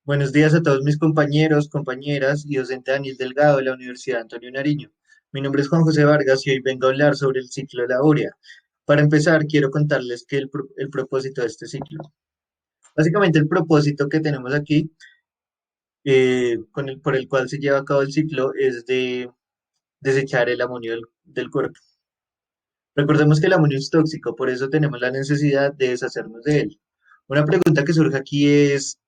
Buenos días a todos mis compañeros, compañeras y docente Daniel Delgado de la Universidad Antonio Nariño. Mi nombre es Juan José Vargas y hoy vengo a hablar sobre el ciclo de la urea. Para empezar, quiero contarles que el propósito de este ciclo. Básicamente, el propósito que tenemos aquí, por el cual se lleva a cabo el ciclo, es de desechar el amonio del cuerpo. Recordemos que el amonio es tóxico, por eso tenemos la necesidad de deshacernos de él. Una pregunta que surge aquí es,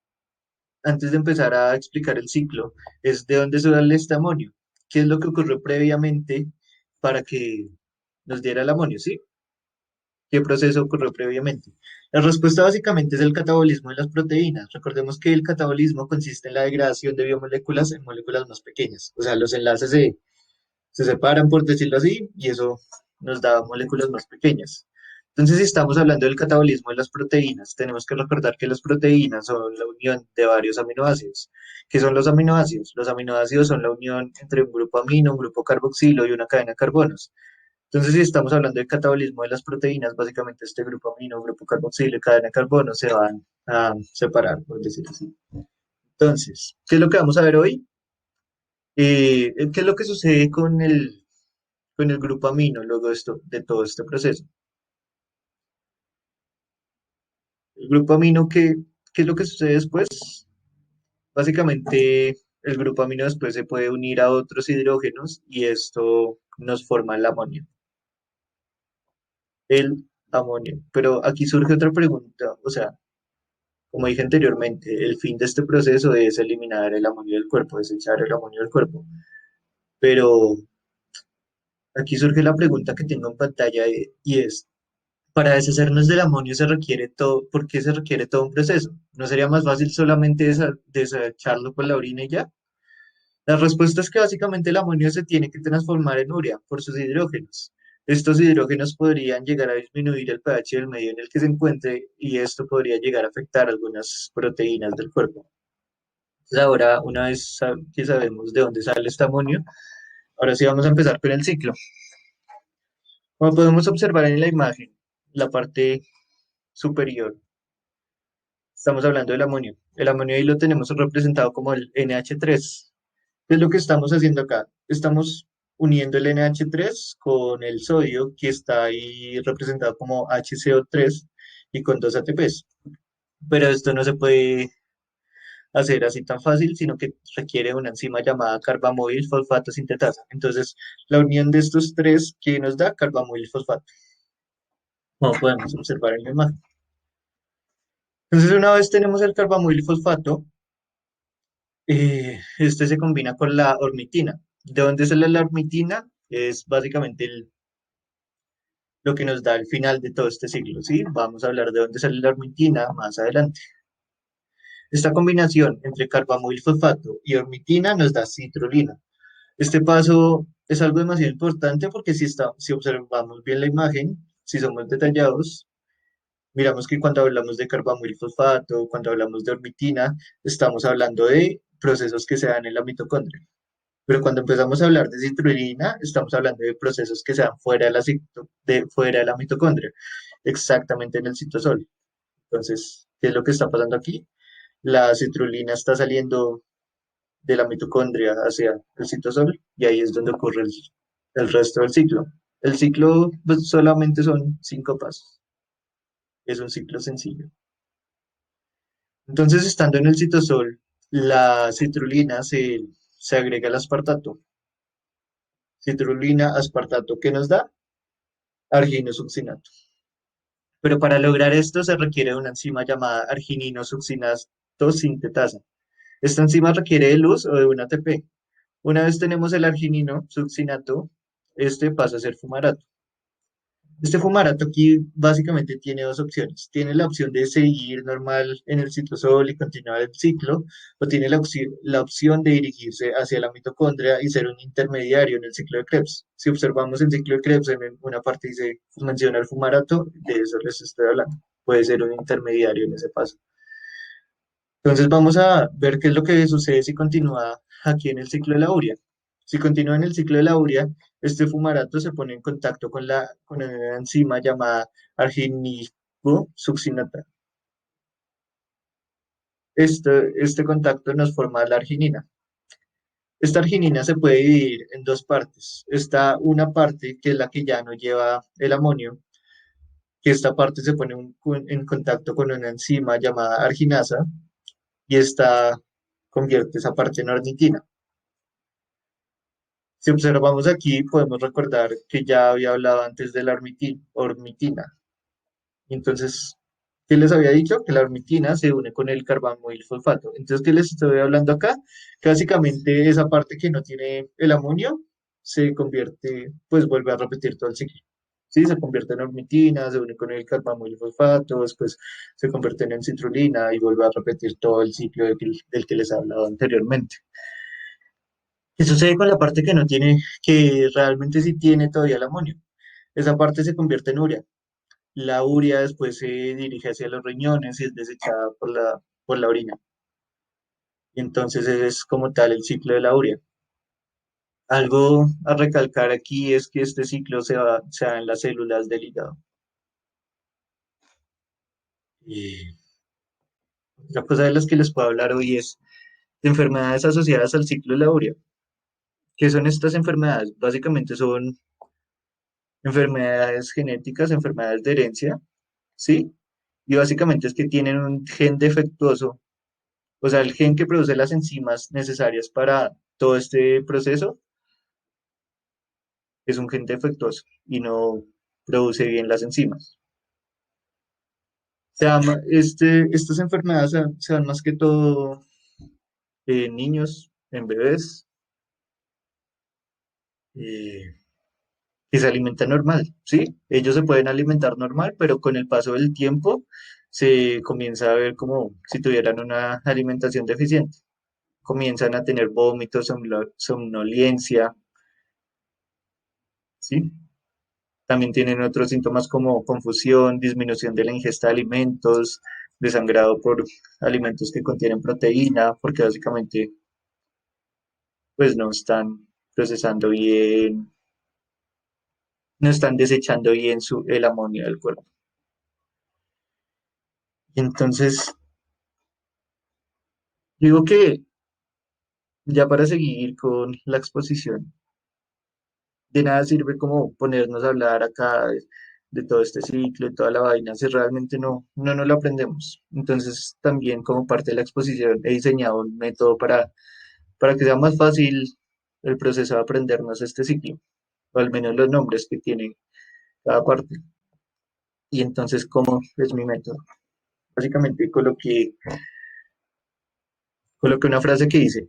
antes de empezar a explicar el ciclo, es de dónde sale este amonio, qué es lo que ocurrió previamente para que nos diera el amonio, ¿sí? ¿Qué proceso ocurrió previamente? La respuesta básicamente es el catabolismo de las proteínas. Recordemos que el catabolismo consiste en la degradación de biomoléculas en moléculas más pequeñas. O sea, los enlaces se separan, por decirlo así, y eso nos da moléculas más pequeñas. Entonces, si estamos hablando del catabolismo de las proteínas, tenemos que recordar que las proteínas son la unión de varios aminoácidos. ¿Qué son los aminoácidos? Los aminoácidos son la unión entre un grupo amino, un grupo carboxilo y una cadena de carbonos. Entonces, si estamos hablando del catabolismo de las proteínas, básicamente este grupo amino, grupo carboxilo y cadena de carbonos se van a separar, por decirlo así. Entonces, ¿qué es lo que vamos a ver hoy? ¿Qué es lo que sucede con el grupo amino luego de todo este proceso? El grupo amino, ¿qué es lo que sucede después? Básicamente, el grupo amino después se puede unir a otros hidrógenos y esto nos forma el amonio. Pero aquí surge otra pregunta, o sea, como dije anteriormente, el fin de este proceso es eliminar el amonio del cuerpo, desechar el amonio del cuerpo. Pero aquí surge la pregunta que tengo en pantalla y es, para deshacernos del amonio se requiere todo, ¿por qué se requiere todo un proceso? ¿No sería más fácil solamente desecharlo con la orina y ya? La respuesta es que básicamente el amonio se tiene que transformar en urea por sus hidrógenos. Estos hidrógenos podrían llegar a disminuir el pH del medio en el que se encuentre y esto podría llegar a afectar algunas proteínas del cuerpo. Entonces ahora, una vez que sabemos de dónde sale este amonio, ahora sí vamos a empezar con el ciclo. Como podemos observar en la imagen, la parte superior, estamos hablando del amonio. El amonio ahí lo tenemos representado como el NH3. ¿Qué es lo que estamos haciendo acá? Estamos uniendo el NH3 con el sodio que está ahí representado como HCO3 y con dos ATPs. Pero esto no se puede hacer así tan fácil, sino que requiere una enzima llamada carbamóvil fosfato sintetasa. Entonces, la unión de estos tres que nos da carbamóvil fosfato, como podemos observar en la imagen. Entonces, una vez tenemos el carbamóvil fosfato, este se combina con la ornitina. ¿De dónde sale la ornitina? Es básicamente lo que nos da el final de todo este ciclo, ¿sí? Vamos a hablar de dónde sale la ornitina más adelante. Esta combinación entre carbamil fosfato y ornitina nos da citrulina. Este paso es algo demasiado importante porque si observamos bien la imagen, si somos detallados, miramos que cuando hablamos de carbamil fosfato, cuando hablamos de ornitina, estamos hablando de procesos que se dan en la mitocondria. Pero cuando empezamos a hablar de citrulina, estamos hablando de procesos que se dan fuera de la mitocondria, exactamente en el citosol. Entonces, ¿qué es lo que está pasando aquí? La citrulina está saliendo de la mitocondria hacia el citosol y ahí es donde ocurre el resto del ciclo. El ciclo pues, solamente son 5 pasos. Es un ciclo sencillo. Entonces, estando en el citosol, la citrulina se agrega al aspartato. Citrulina, aspartato, ¿qué nos da? Arginosuccinato. Pero para lograr esto se requiere de una enzima llamada argininosuccinato sintetasa. Esta enzima requiere de luz o de un ATP. Una vez tenemos el argininosuccinato, este pasa a ser fumarato. Este fumarato aquí básicamente tiene dos opciones. Tiene la opción de seguir normal en el citosol y continuar el ciclo, o tiene la opción de dirigirse hacia la mitocondria y ser un intermediario en el ciclo de Krebs. Si observamos el ciclo de Krebs, en una parte dice, menciona el fumarato, de eso les estoy hablando. Puede ser un intermediario en ese paso. Entonces vamos a ver qué es lo que sucede si continúa aquí en el ciclo de la urea. Si continúa en el ciclo de la urea, este fumarato se pone en contacto con una enzima llamada arginidosuccinasa. Este contacto nos forma la arginina. Esta arginina se puede dividir en dos partes. Está una parte que es la que ya no lleva el amonio, que esta parte se pone en contacto con una enzima llamada arginasa y esta convierte esa parte en ornitina. Si observamos aquí, podemos recordar que ya había hablado antes de la ornitina. Entonces, ¿qué les había dicho? Que la ornitina se une con el carbamoil fosfato. Entonces, ¿qué les estoy hablando acá? Que básicamente esa parte que no tiene el amonio se convierte, pues vuelve a repetir todo el ciclo. Sí, se convierte en ornitina, se une con el carbamoil fosfato, después se convierte en citrulina y vuelve a repetir todo el ciclo del que les he hablado anteriormente. ¿Qué sucede con la parte que no tiene, que realmente sí tiene todavía el amonio? Esa parte se convierte en urea. La urea después se dirige hacia los riñones y es desechada por la orina. Y entonces ese es como tal el ciclo de la urea. Algo a recalcar aquí es que este ciclo se da en las células del hígado. Y otra cosa de las que les puedo hablar hoy es de enfermedades asociadas al ciclo de la urea. ¿Qué son estas enfermedades? Básicamente son enfermedades genéticas, enfermedades de herencia, ¿sí? Y básicamente es que tienen un gen defectuoso, o sea, el gen que produce las enzimas necesarias para todo este proceso es un gen defectuoso y no produce bien las enzimas. Estas enfermedades se dan más que todo en niños, en bebés, eh, que se alimentan normal, ¿sí? Ellos se pueden alimentar normal, pero con el paso del tiempo se comienza a ver como si tuvieran una alimentación deficiente. Comienzan a tener vómitos, somnolencia, ¿sí? También tienen otros síntomas como confusión, disminución de la ingesta de alimentos, desangrado por alimentos que contienen proteína, porque básicamente pues no están procesando bien, no están desechando bien el amonio del cuerpo. Entonces, digo que ya para seguir con la exposición, de nada sirve como ponernos a hablar acá de todo este ciclo, de toda la vaina, si realmente no nos lo aprendemos. Entonces, también como parte de la exposición he diseñado un método para que sea más fácil el proceso de aprendernos este ciclo, o al menos los nombres que tiene cada parte. Y entonces, ¿cómo es mi método? Básicamente coloqué una frase que dice,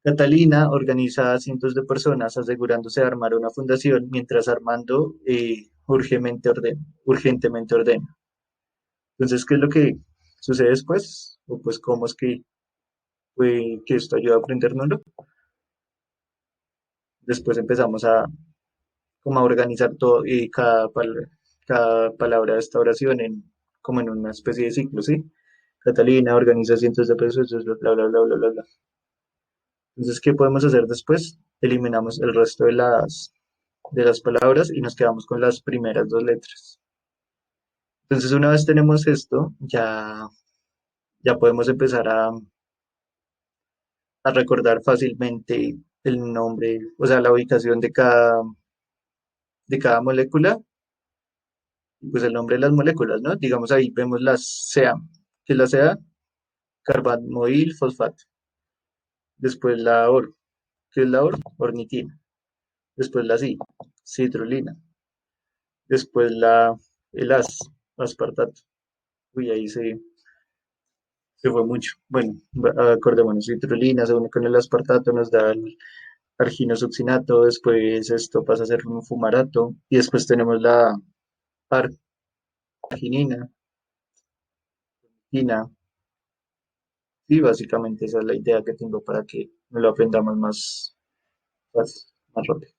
Catalina organiza a cientos de personas asegurándose de armar una fundación mientras Armando urgentemente ordena. Entonces, ¿qué es lo que sucede después? O pues, ¿cómo es que esto ayuda a aprendérnoslo? Después empezamos como a organizar todo y cada palabra de esta oración como en una especie de ciclo, ¿sí? Catalina organiza cientos de personas, bla, bla, bla, bla, bla, bla. Entonces, ¿qué podemos hacer después? Eliminamos el resto de las palabras y nos quedamos con las primeras dos letras. Entonces, una vez tenemos esto, ya podemos empezar a recordar fácilmente el nombre, o sea, la ubicación de cada molécula y pues el nombre de las moléculas, ¿no? Digamos ahí vemos la CEA, que es la CEA, carbamoil fosfato. Después la OR, que es la OR, ornitina. Después la CI, citrulina. Después el aspartato. Uy, ahí se fue mucho. Bueno, acordémonos, citrulina se une con el aspartato, nos da el arginosuccinato, después esto pasa a ser un fumarato, y después tenemos la arginina, quina, y básicamente esa es la idea que tengo para que lo aprendamos más fácil, más rápido.